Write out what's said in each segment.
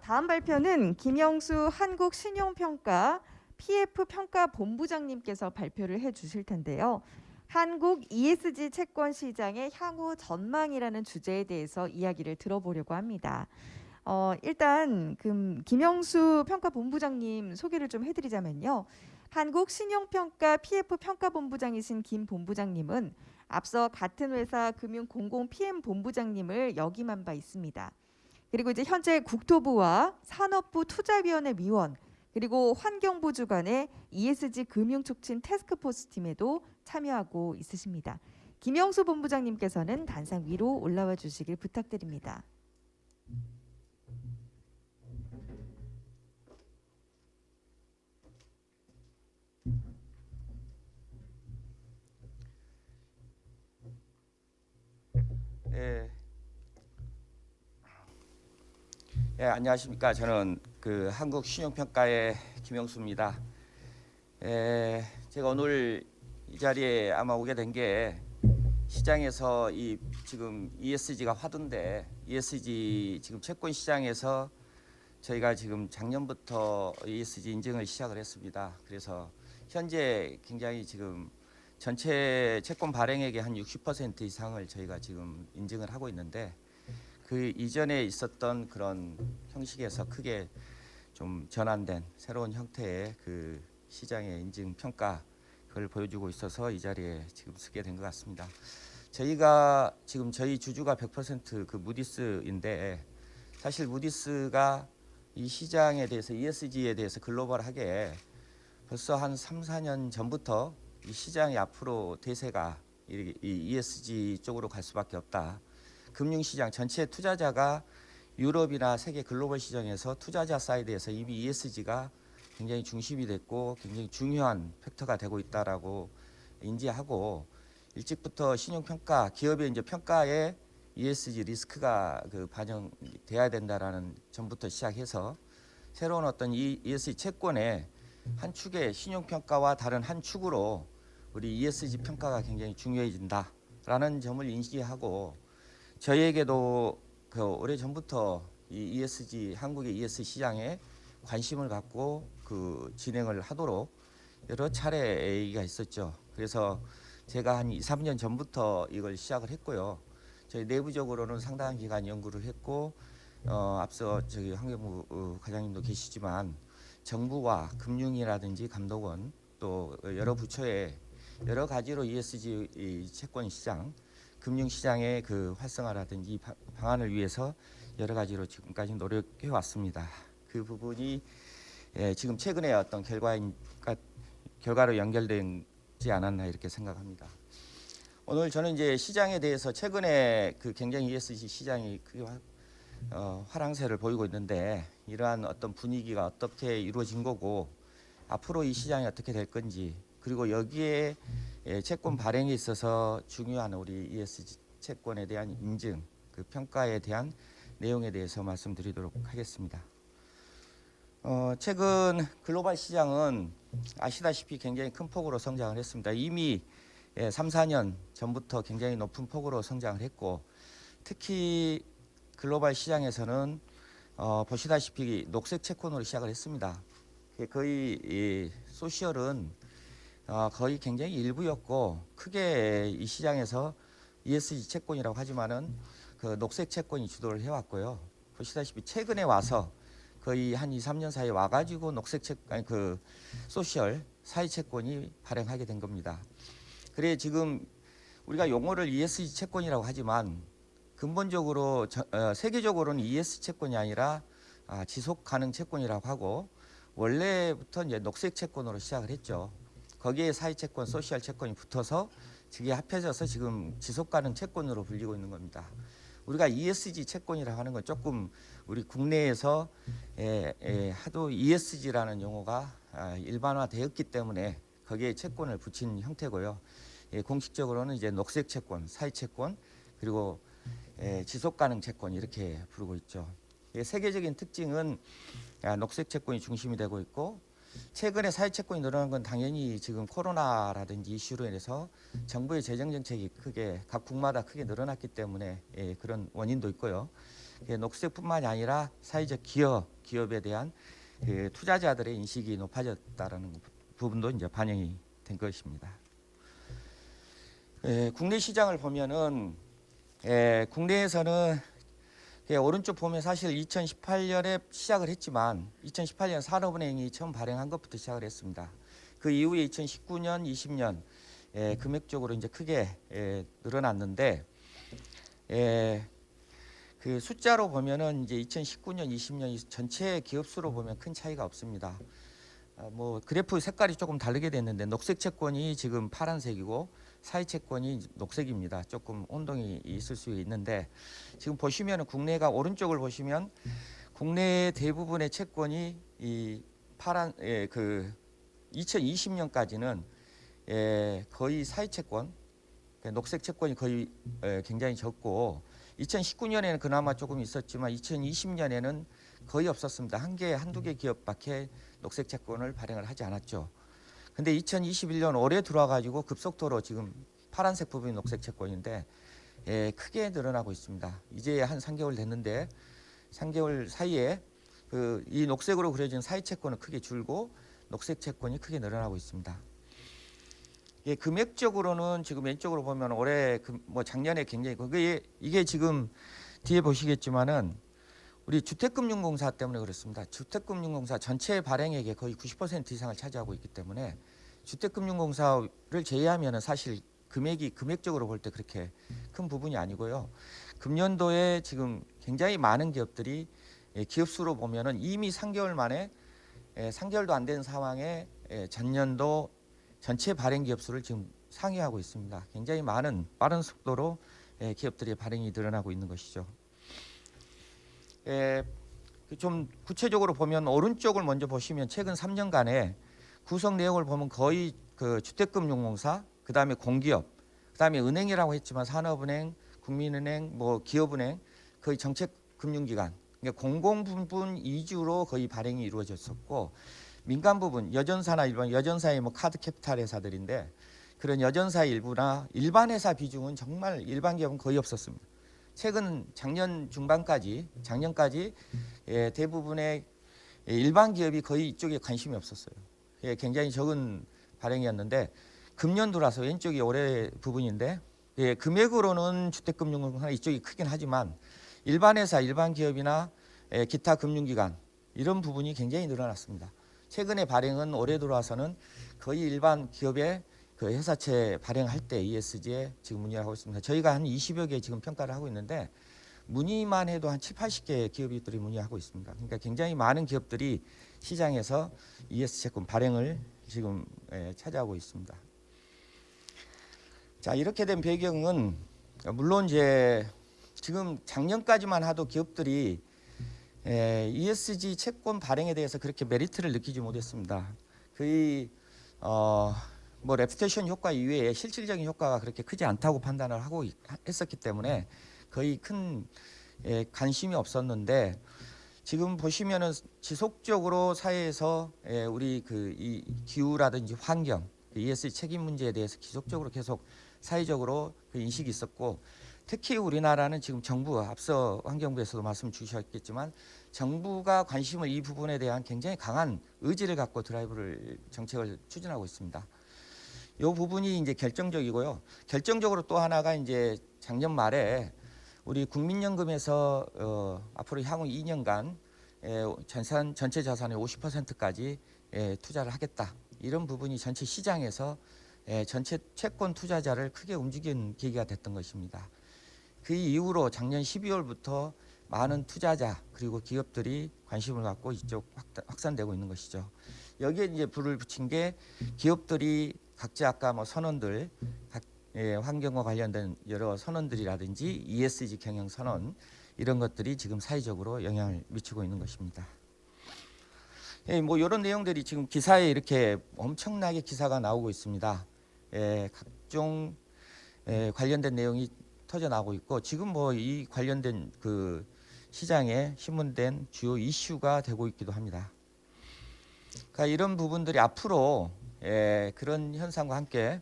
다음 발표는 김영수 한국신용평가 PF평가본부장님께서 발표를 해주실 텐데요. 한국 ESG 채권 시장의 향후 전망이라는 주제에 대해서 이야기를 들어보려고 합니다. 일단 김영수 평가본부장님 소개를 좀 해드리자면요. 한국신용평가 PF평가본부장이신 김 본부장님은 앞서 같은 회사 금융공공 PM 본부장님을 역임한 바 있습니다. 그리고 이제 현재 국토부와 산업부 투자위원회 위원 그리고 환경부 주관의 ESG 금융촉진 태스크포스 팀에도 참여하고 있으십니다. 김영수 본부장님께서는 단상 위로 올라와 주시길 부탁드립니다. 예, 안녕하십니까. 저는 한국신용평가의 김영수입니다. 제가 오늘 이 자리에 아마 오게 된 게 시장에서 지금 ESG가 화두인데 ESG 지금 채권 시장에서 저희가 지금 작년부터 ESG 인증을 시작을 했습니다. 그래서 현재 굉장히 지금 전체 채권 발행액의 한 60% 이상을 저희가 지금 인증을 하고 있는데 그 이전에 있었던 그런 형식에서 크게 좀 전환된 새로운 형태의 그 시장의 인증 평가 그걸 보여주고 있어서 이 자리에 지금 서게 된 것 같습니다. 저희가 지금 저희 주주가 100% 무디스인데 사실 무디스가 이 시장에 대해서 ESG에 대해서 글로벌하게 벌써 한 3, 4년 전부터 이 시장이 앞으로 대세가 이 ESG 쪽으로 갈 수밖에 없다. 금융시장 전체 투자자가 유럽이나 세계 글로벌 시장에서 투자자 사이드에서 이미 ESG가 굉장히 중심이 됐고 굉장히 중요한 팩터가 되고 있다라고 인지하고 일찍부터 신용평가 기업의 이제 평가에 ESG 리스크가 반영돼야 된다라는 점부터 시작해서 새로운 어떤 ESG 채권의 한 축의 신용평가와 다른 한 축으로 우리 ESG 평가가 굉장히 중요해진다라는 점을 인지하고 저희에게도 오래 전부터 이 ESG 한국의 ESG 시장에 관심을 갖고 진행을 하도록 여러 차례 얘기가 있었죠. 그래서 제가 한 2, 3년 전부터 이걸 시작을 했고요. 저희 내부적으로는 상당한 기간 연구를 했고 앞서 저기 환경부 과장님도 계시지만 정부와 금융이라든지 감독원 또 여러 부처의 여러 가지로 ESG 채권 시장 금융시장의 활성화라든지 방안을 위해서 여러 가지로 지금까지 노력해 왔습니다. 그 부분이 지금 최근에 어떤 결과로 연결되지 않았나 이렇게 생각합니다. 오늘 저는 이제 시장에 대해서 최근에 굉장히 ESG 시장이 크게 화랑세를 보이고 있는데 이러한 어떤 분위기가 어떻게 이루어진 거고 앞으로 이 시장이 어떻게 될 건지 그리고 여기에 채권 발행에 있어서 중요한 우리 ESG 채권에 대한 인증, 평가에 대한 내용에 대해서 말씀드리도록 하겠습니다. 최근 글로벌 시장은 아시다시피 굉장히 큰 폭으로 성장을 했습니다. 이미 3, 4년 전부터 굉장히 높은 폭으로 성장을 했고 특히 글로벌 시장에서는 보시다시피 녹색 채권으로 시작을 했습니다. 거의 소셜은 거의 굉장히 일부였고 크게 이 시장에서 ESG 채권이라고 하지만은 녹색 채권이 주도를 해왔고요. 보시다시피 최근에 와서 거의 한 2, 3년 사이에 와가지고 소셜 사회 채권이 발행하게 된 겁니다. 그래 지금 우리가 용어를 ESG 채권이라고 하지만 근본적으로 세계적으로는 ESG 채권이 아니라 지속 가능 채권이라고 하고 원래부터 이제 녹색 채권으로 시작을 했죠. 거기에 사회 채권, 소셜 채권이 붙어서 저게 합해져서 지금 지속 가능 채권으로 불리고 있는 겁니다. 우리가 ESG 채권이라고 하는 건 조금 우리 국내에서 하도 ESG라는 용어가 일반화되었기 때문에 거기에 채권을 붙인 형태고요. 공식적으로는 이제 녹색 채권, 사회 채권 그리고 지속 가능 채권 이렇게 부르고 있죠. 세계적인 특징은 녹색 채권이 중심이 되고 있고 최근에 사회 채권이 늘어난 건 당연히 지금 코로나라든지 이슈로 인해서 정부의 재정 정책이 크게 각 국마다 크게 늘어났기 때문에 그런 원인도 있고요. 녹색뿐만이 아니라 사회적 기업에 대한 그 투자자들의 인식이 높아졌다라는 부분도 이제 반영이 된 것입니다. 국내 시장을 보면은 국내에서는 오른쪽 보면 사실 2018년에 시작을 했지만 2018년 산업은행이 처음 발행한 것부터 시작을 했습니다. 그 이후에 2019년, 20년 금액적으로 이제 크게 늘어났는데 그 숫자로 보면은 이제 2019년, 20년 전체 기업 수로 보면 큰 차이가 없습니다. 뭐 그래프 색깔이 조금 다르게 됐는데 녹색 채권이 지금 파란색이고 사회 채권이 녹색입니다. 조금 혼동이 있을 수 있는데 지금 보시면은 국내가 오른쪽을 보시면 국내 대부분의 채권이 이 파란 그 2020년까지는 거의 사회 채권, 녹색 채권이 거의 굉장히 적고 2019년에는 그나마 조금 있었지만 2020년에는 거의 없었습니다. 한두 개 기업밖에 녹색 채권을 발행을 하지 않았죠. 근데 2021년 올해 들어와 가지고 급속도로 지금 파란색 부분이 녹색 채권인데 크게 늘어나고 있습니다. 이제 한 3개월 됐는데 3개월 사이에 이 녹색으로 그려진 사회 채권은 크게 줄고 녹색 채권이 크게 늘어나고 있습니다. 금액적으로는 지금 왼쪽으로 보면 올해 뭐 작년에 굉장히 이게 지금 뒤에 보시겠지만은 우리 주택금융공사 때문에 그렇습니다. 주택금융공사 전체 발행액의 거의 90% 이상을 차지하고 있기 때문에 주택금융공사를 제외하면은 사실 금액적으로 볼 때 그렇게 큰 부분이 아니고요. 금년도에 지금 굉장히 많은 기업들이 기업 수로 보면은 이미 3개월 만에 3개월도 안 된 상황에 전년도 전체 발행 기업 수를 지금 상회하고 있습니다. 굉장히 빠른 속도로 기업들의 발행이 늘어나고 있는 것이죠. 좀 구체적으로 보면 오른쪽을 먼저 보시면 최근 3년간의 구성 내용을 보면 거의 그 주택금융공사, 그 다음에 공기업, 그 다음에 은행이라고 했지만 산업은행, 국민은행, 뭐 기업은행, 거의 정책금융기관, 그러니까 공공 부분 위주로 거의 발행이 이루어졌었고 민간 부분, 여전사나 여전사의 뭐 카드 캐피탈 회사들인데 그런 여전사 일부나 일반 회사 비중은 정말 일반 기업은 거의 없었습니다. 최근 작년까지 대부분의 일반 기업이 거의 이쪽에 관심이 없었어요. 굉장히 적은 발행이었는데 금년 들어서 왼쪽이 올해 부분인데 금액으로는 주택금융공사 이쪽이 크긴 하지만 일반 회사, 일반 기업이나 기타 금융기관 이런 부분이 굉장히 늘어났습니다. 최근에 발행은 올해 들어와서는 거의 일반 기업의 그 회사채 발행할 때 ESG에 지금 문의를 하고 있습니다. 저희가 한 20여 개 지금 평가를 하고 있는데 문의만 해도 한 7, 80개 기업들이 문의하고 있습니다. 그러니까 굉장히 많은 기업들이 시장에서 ESG 채권 발행을 지금 차지하고 있습니다. 자, 이렇게 된 배경은 물론 이제 지금 작년까지만 하도 기업들이 ESG 채권 발행에 대해서 그렇게 메리트를 느끼지 못했습니다. 거의 뭐 레퓨테이션 효과 이외에 실질적인 효과가 그렇게 크지 않다고 판단을 하고 했었기 때문에 거의 큰 관심이 없었는데 지금 보시면은 지속적으로 사회에서 우리 이 기후라든지 환경, ESG 책임 문제에 대해서 지속적으로 계속 사회적으로 그 인식이 있었고 특히 우리나라는 지금 정부 앞서 환경부에서도 말씀 주셨겠지만 정부가 관심을 이 부분에 대한 굉장히 강한 의지를 갖고 정책을 추진하고 있습니다. 이 부분이 이제 결정적이고요. 결정적으로 또 하나가 이제 작년 말에 우리 국민연금에서 앞으로 향후 2년간 전체 자산의 50%까지 투자를 하겠다. 이런 부분이 전체 시장에서 전체 채권 투자자를 크게 움직인 계기가 됐던 것입니다. 그 이후로 작년 12월부터 많은 투자자 그리고 기업들이 관심을 갖고 이쪽 확산되고 있는 것이죠. 여기에 이제 불을 붙인 게 기업들이 각자 아까 뭐 선언들 환경과 관련된 여러 선언들이라든지 ESG 경영 선언 이런 것들이 지금 사회적으로 영향을 미치고 있는 것입니다. 뭐 이런 내용들이 지금 기사에 이렇게 엄청나게 기사가 나오고 있습니다. 각종 관련된 내용이 터져 나오고 있고 지금 뭐 이 관련된 그 시장에 신문된 주요 이슈가 되고 있기도 합니다. 그러니까 이런 부분들이 앞으로 그런 현상과 함께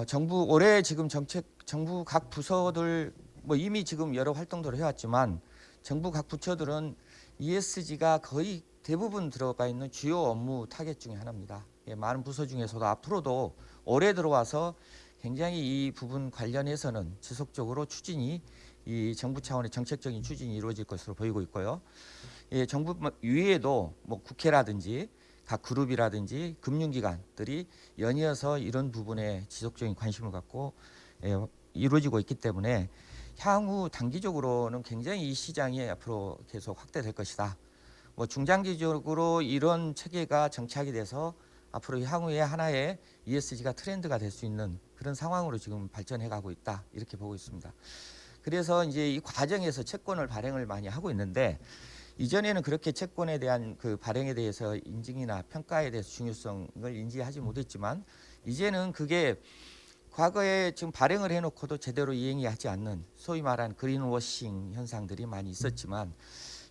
정부 올해 지금 정부 각 부서들 뭐 이미 지금 여러 활동들을 해왔지만 정부 각 부처들은 ESG가 거의 대부분 들어가 있는 주요 업무 타겟 중에 하나입니다. 예, 많은 부서 중에서도 앞으로도 올해 들어와서 굉장히 이 부분 관련해서는 지속적으로 추진이 이 정부 차원의 정책적인 추진이 이루어질 것으로 보이고 있고요. 예, 정부 위에도 뭐 국회라든지 각 그룹이라든지 금융기관들이 연이어서 이런 부분에 지속적인 관심을 갖고 이루어지고 있기 때문에 향후 단기적으로는 굉장히 이 시장이 앞으로 계속 확대될 것이다. 뭐 중장기적으로 이런 체계가 정착이 돼서 앞으로 향후에 하나의 ESG가 트렌드가 될 수 있는 그런 상황으로 지금 발전해 가고 있다. 이렇게 보고 있습니다. 그래서 이제 이 과정에서 채권을 발행을 많이 하고 있는데 이전에는 그렇게 채권에 대한 그 발행에 대해서 인증이나 평가에 대해서 중요성을 인지하지 못했지만 이제는 그게 과거에 지금 발행을 해놓고도 제대로 이행이 하지 않는 소위 말한 그린워싱 현상들이 많이 있었지만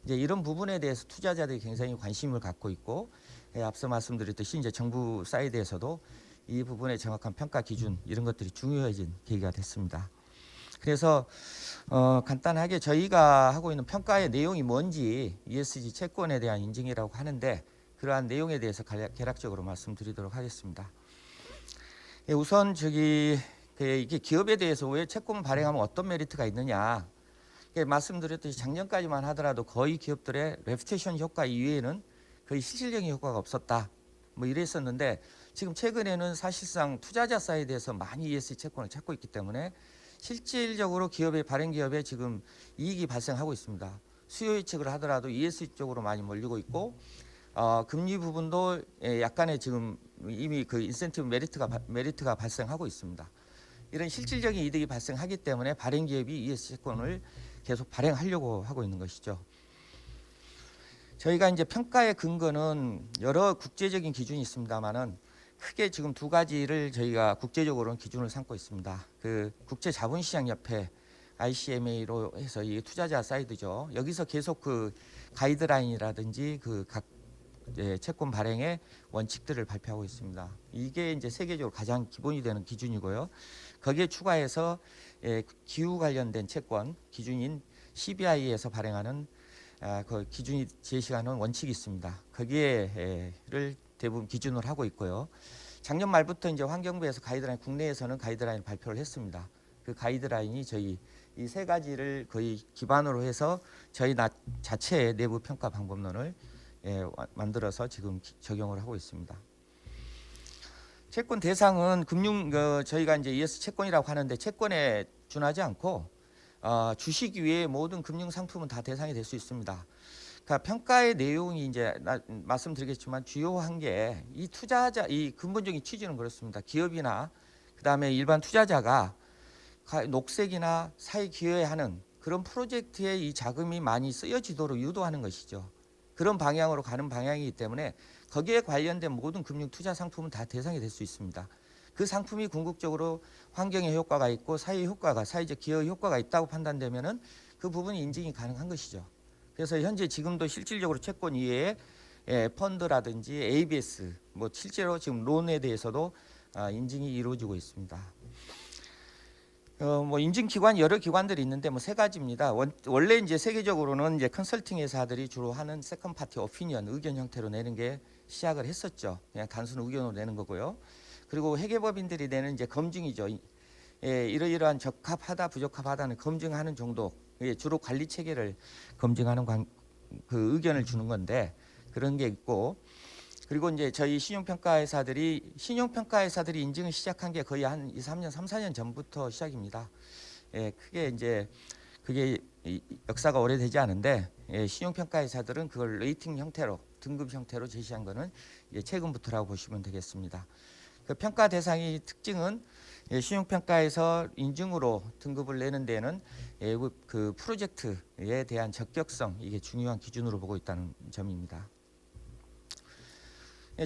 이제 이런 부분에 대해서 투자자들이 굉장히 관심을 갖고 있고 앞서 말씀드렸듯이 이제 정부 사이드에서도 이 부분의 정확한 평가 기준 이런 것들이 중요해진 계기가 됐습니다. 그래서 간단하게 저희가 하고 있는 평가의 내용이 뭔지 ESG 채권에 대한 인증이라고 하는데 그러한 내용에 대해서 개략적으로 말씀드리도록 하겠습니다. 예, 우선 이게 기업에 대해서 왜 채권 발행하면 어떤 메리트가 있느냐 말씀드렸듯이 작년까지만 하더라도 거의 기업들의 레퓨테이션 효과 이외에는 거의 실질적인 효과가 없었다. 뭐 이랬었는데 지금 최근에는 사실상 투자자 사이드에서 많이 ESG 채권을 찾고 있기 때문에 실질적으로 발행 기업에 지금 이익이 발생하고 있습니다. 수요 예측을 하더라도 ESG 쪽으로 많이 몰리고 있고 금리 부분도 약간의 지금 이미 그 인센티브 메리트가 발생하고 있습니다. 이런 실질적인 이득이 발생하기 때문에 발행 기업이 ESG 채권을 계속 발행하려고 하고 있는 것이죠. 저희가 이제 평가의 근거는 여러 국제적인 기준이 있습니다만은 크게 지금 두 가지를 저희가 국제적으로는 기준을 삼고 있습니다. 그 국제자본시장협회 ICMA로 해서 이 투자자 사이드죠. 여기서 계속 그 가이드라인이라든지 그 각 채권 발행의 원칙들을 발표하고 있습니다. 이게 이제 세계적으로 가장 기본이 되는 기준이고요. 거기에 추가해서 기후 관련된 채권 기준인 CBI에서 발행하는 그 기준이 제시하는 원칙이 있습니다. 거기에를 대부분 기준으로 하고 있고요. 작년 말부터 이제 환경부에서 국내에서는 가이드라인 발표를 했습니다. 그 가이드라인이 저희 이 세 가지를 거의 기반으로 해서 저희 자체의 내부 평가 방법론을 만들어서 지금 적용을 하고 있습니다. 채권 대상은 저희가 이제 ES 채권이라고 하는데 채권에 준하지 않고 주식 외의 모든 금융 상품은 다 대상이 될 수 있습니다. 그러니까 평가의 내용이 이제 말씀드리겠지만 주요한 게 이 투자자 이 근본적인 취지는 그렇습니다. 기업이나 그다음에 일반 투자자가 녹색이나 사회 기여하는 그런 프로젝트에 이 자금이 많이 쓰여지도록 유도하는 것이죠. 그런 방향으로 가는 방향이기 때문에 거기에 관련된 모든 금융 투자 상품은 다 대상이 될 수 있습니다. 그 상품이 궁극적으로 환경의 효과가 있고 사회적 기여 효과가 있다고 판단되면은 그 부분이 인증이 가능한 것이죠. 그래서 현재 지금도 실질적으로 채권 이외에 펀드라든지 ABS 뭐 실제로 지금 론에 대해서도 인증이 이루어지고 있습니다. 뭐 인증 기관 여러 기관들이 있는데 뭐 세 가지입니다. 원래 이제 세계적으로는 이제 컨설팅 회사들이 주로 하는 세컨 파티 오피니언 의견 형태로 내는 게 시작을 했었죠. 그냥 단순 의견으로 내는 거고요. 그리고 회계법인들이 내는 이제 검증이죠. 이러이러한 적합하다 부적합하다는 검증하는 정도. 주로 관리 체계를 검증하는 그 의견을 주는 건데 그런 게 있고. 그리고 이제 저희 신용평가회사들이 인증을 시작한 게 거의 한 3년 4년 전부터 시작입니다. 크게 이제 그게 역사가 오래되지 않은데 신용평가회사들은 그걸 레이팅 형태로 등급 형태로 제시한 거는 최근부터라고 보시면 되겠습니다. 그 평가 대상의 특징은 신용평가에서 인증으로 등급을 내는 데는 그 프로젝트에 대한 적격성 이게 중요한 기준으로 보고 있다는 점입니다.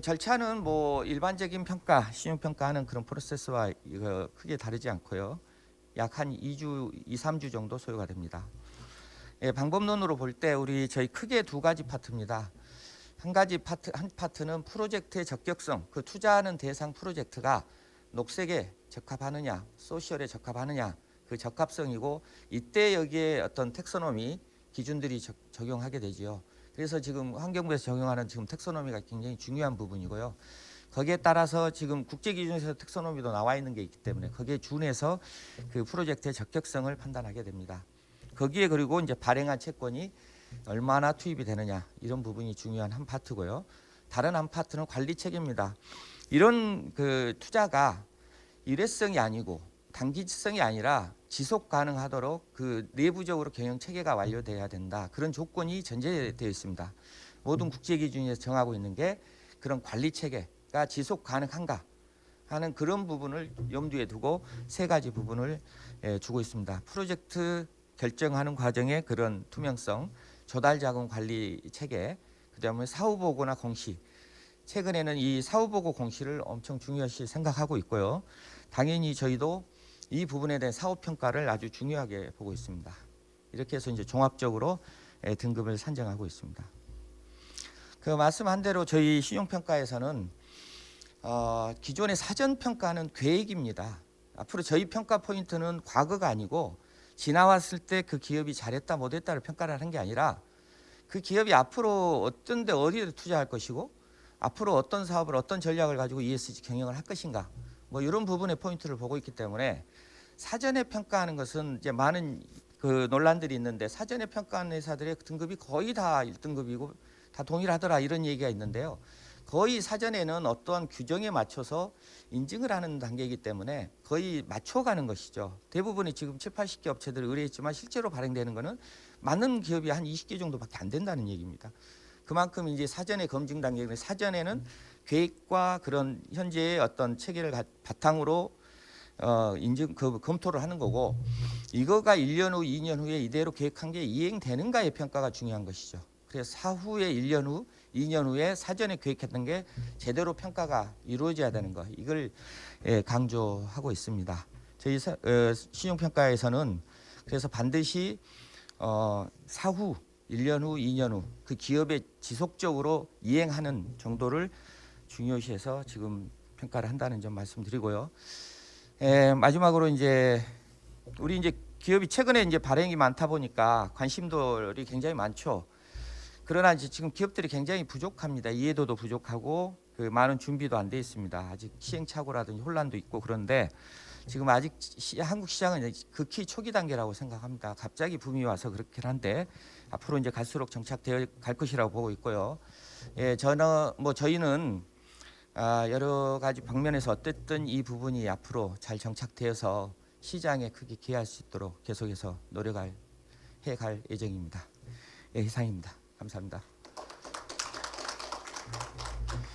절차는 뭐 일반적인 평가, 신용평가하는 그런 프로세스와 이거 크게 다르지 않고요. 약 한 2-3주 정도 소요가 됩니다. 방법론으로 볼 때 저희 크게 두 가지 파트입니다. 한 파트는 프로젝트의 적격성, 그 투자하는 대상 프로젝트가 녹색에 적합하느냐, 소셜에 적합하느냐, 그 적합성이고 이때 여기에 어떤 텍소노미 기준들이 적용하게 되지요. 그래서 지금 환경부에서 적용하는 지금 텍소노미가 굉장히 중요한 부분이고요. 거기에 따라서 지금 국제 기준에서 텍소노미도 나와 있는 게 있기 때문에 거기에 준해서 그 프로젝트의 적격성을 판단하게 됩니다. 거기에 그리고 이제 발행한 채권이 얼마나 투입이 되느냐 이런 부분이 중요한 한 파트고요. 다른 한 파트는 관리 체계입니다. 이런 그 투자가 일회성이 아니고 단기성이 아니라 지속 가능하도록 그 내부적으로 경영 체계가 완료돼야 된다. 그런 조건이 전제되어 있습니다. 모든 국제 기준에서 정하고 있는 게 그런 관리 체계가 지속 가능한가 하는 그런 부분을 염두에 두고 세 가지 부분을 주고 있습니다. 프로젝트 결정하는 과정의 그런 투명성, 조달 자금 관리 체계, 그다음에 사후 보고나 공시. 최근에는 이 사후 보고 공시를 엄청 중요시 생각하고 있고요. 당연히 저희도 이 부분에 대한 사후 평가를 아주 중요하게 보고 있습니다. 이렇게 해서 이제 종합적으로 등급을 산정하고 있습니다. 그 말씀한 대로 저희 신용평가에서는 기존의 사전 평가는 계획입니다. 앞으로 저희 평가 포인트는 과거가 아니고 지나왔을 때 그 기업이 잘했다 못했다를 평가를 하는 게 아니라 그 기업이 앞으로 어떤 데 어디에 투자할 것이고 앞으로 어떤 사업을 어떤 전략을 가지고 ESG 경영을 할 것인가 뭐 이런 부분의 포인트를 보고 있기 때문에 사전에 평가하는 것은 이제 많은 그 논란들이 있는데 사전에 평가하는 회사들의 등급이 거의 다 1등급이고 다 동일하더라 이런 얘기가 있는데요. 거의 사전에는 어떠한 규정에 맞춰서 인증을 하는 단계이기 때문에 거의 맞춰가는 것이죠. 대부분이 지금 7, 80개 업체들이 의뢰했지만 실제로 발행되는 것은 많은 기업이 한 20개 정도밖에 안 된다는 얘기입니다. 그만큼 이제 사전에 검증 단계는 사전에는 계획과 그런 현재의 어떤 체계를 바탕으로 인증 검토를 하는 거고 이거가 1년 후, 2년 후에 이대로 계획한 게 이행되는가의 평가가 중요한 것이죠. 그래서 사후에 1년 후, 2년 후에 사전에 계획했던 게 제대로 평가가 이루어져야 되는 거 이걸 강조하고 있습니다. 저희 신용평가에서는 그래서 반드시 사후 1년 후, 2년 후 그 기업에 지속적으로 이행하는 정도를 중요시해서 지금 평가를 한다는 점 말씀드리고요. 마지막으로 이제 우리 이제 기업이 최근에 이제 발행이 많다 보니까 관심도들이 굉장히 많죠. 그러나 이제 지금 기업들이 굉장히 부족합니다. 이해도도 부족하고 그 많은 준비도 안 돼 있습니다. 아직 시행착오라든지 혼란도 있고 그런데 지금 아직 한국 시장은 극히 초기 단계라고 생각합니다. 갑자기 붐이 와서 그렇긴 한데 앞으로 이제 갈수록 정착되어 갈 것이라고 보고 있고요. 저희는 여러 가지 방면에서 어쨌든 이 부분이 앞으로 잘 정착되어서 시장에 크게 기여할 수 있도록 계속해서 노력할 해갈 예정입니다. 이상입니다. 감사합니다.